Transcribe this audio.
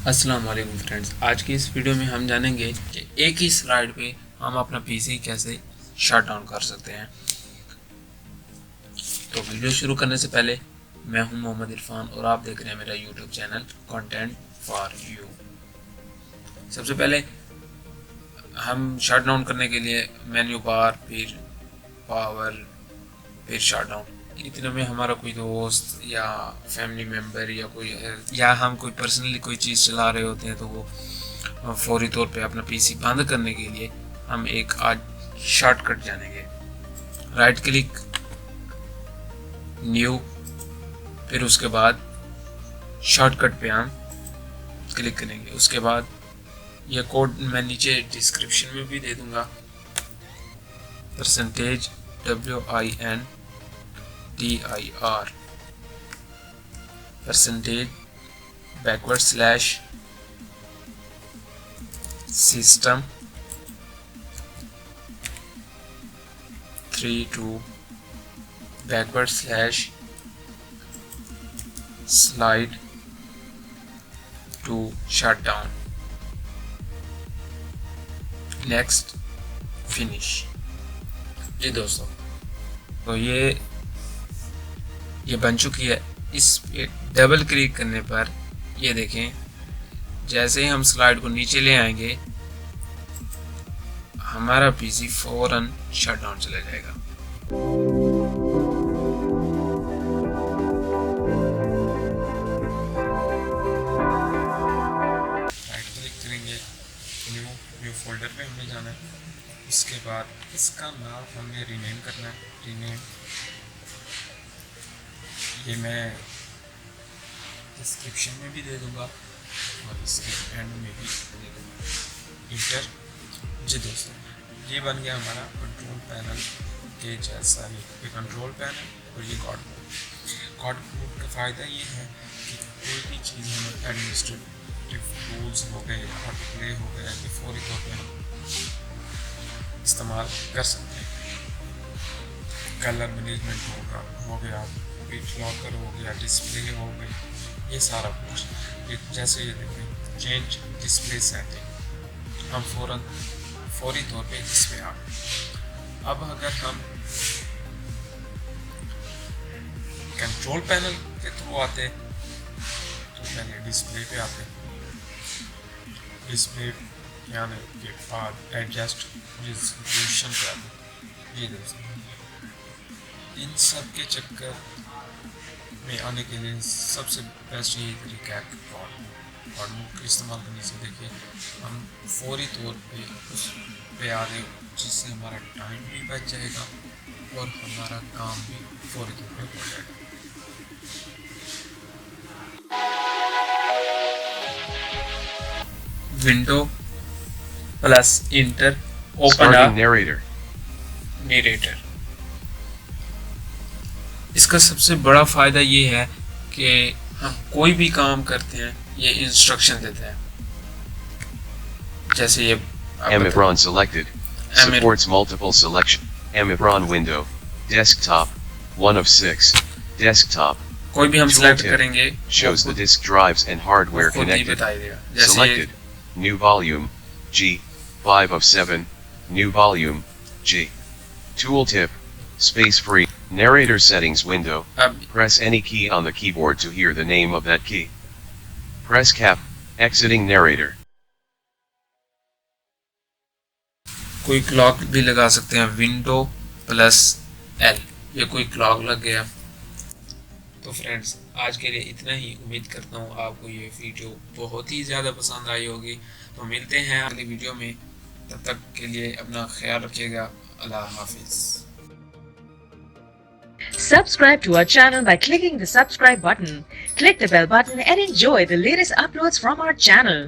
अस्सलाम वालेकुम फ्रेंड्स, आज की इस वीडियो में हम जानेंगे कि एक ही स्लाइड पे हम अपना पीसी कैसे शट डाउन कर सकते हैं। तो वीडियो शुरू करने से पहले मैं हूं मोहम्मद इरफान और आप देख रहे हैं मेरा YouTube channel content for you. सबसे पहले हम शट डाउन करने के लिए मेन्यू बार, फिर पावर, फिर शट डाउन, इतने में हमारा कोई दोस्त या फैमिली मेम्बर या हम कोई पर्सनली कोई चीज़ चला रहे होते हैं तो वो फौरी तौर पे अपना पीसी बंद करने के लिए हम एक आज शॉर्टकट जानेंगे। राइट क्लिक, न्यू, फिर उसके बाद शॉर्टकट पे हम क्लिक करेंगे। उसके बाद यह कोड मैं नीचे डिस्क्रिप्शन में भी दे दूंगा। %WINDIR %/system 32 /slide to shut down, next, finish। जी दोस्तों, तो ये बन चुकी है। इस पे डबल क्लिक करने पर ये देखें, जैसे ही हम स्लाइड को नीचे ले आएंगे हमारा पीसी फौरन शट डाउन चला जाएगा। राइट क्लिक करेंगे, न्यू फोल्डर पे हमें जाना है। उसके बाद इसका नाम हमें रीनेम करना है। रीनेम ये मैं डिस्क्रिप्शन में भी दे दूंगा और इसके एंड में भी दे दूंगा। इंटर। जी दोस्तों, ये बन गया हमारा कंट्रोल पैनल के जैसा ही। ये कंट्रोल पैनल और ये गॉड मोड। गॉड मोड का फ़ायदा ये है कि कोई भी चीज़ हमें एडमिनिस्ट्रेटिव टूल्स हो गए, ऑटो प्ले हो गया, ये फौरी तौर पर हम इस्तेमाल कर सकते हैं। कलर मैनेजमेंट हो गया, पिट लॉकर हो गया, डिस्प्ले हो गई, ये सारा कुछ। जैसे ये देखें, चेंज डिस्प्ले सेटिंग, हम फौरी तौर पे इस पे आ गए। अब अगर हम कंट्रोल पैनल के थ्रू आते तो पहले डिस्प्ले पे आते। डिस्प्ले आने के बाद एडजस्ट रेजोल्यूशन पे आते। ये दोस्तों, इन सब के चक्कर में आने के लिए सबसे बेस्ट यही तरीका है गॉड मोड का इस्तेमाल करने से। देखिए, हम फौरी तौर पे उस पे आ रहे, जिससे हमारा टाइम भी बच जाएगा और हमारा काम भी फौरी तौर पे हो जाएगा। Window plus inter, open narrator. इसका सबसे बड़ा फ़ायदा ये है कि हम कोई भी काम करते हैं ये इंस्ट्रक्शन देता है। जैसे ये Amibron selected, supports multiple selection, Amibron window, desktop, 1 of 6, desktop, कोई भी हम सिलेक्ट करेंगे, shows the disk drives and hardware connected, selected, new volume, G, 5 of 7, new volume, G, tooltip, space free, narrator settings window, press any key on the keyboard to hear the name of that key. Press cap, exiting narrator. कोई clock भी लगा सकते हैं, window plus L, ये कोई clock लग गया। तो फ्रेंड्स, आज के लिए इतना ही। उम्मीद करता हूँ आपको ये वीडियो बहुत ही ज़्यादा पसंद आई होगी। तो मिलते हैं अगली वीडियो में, तब तक के लिए अपना ख्याल रखिएगा। अल्लाह हाफिज़। Subscribe to our channel by clicking the subscribe button. Click the bell button and enjoy the latest uploads from our channel.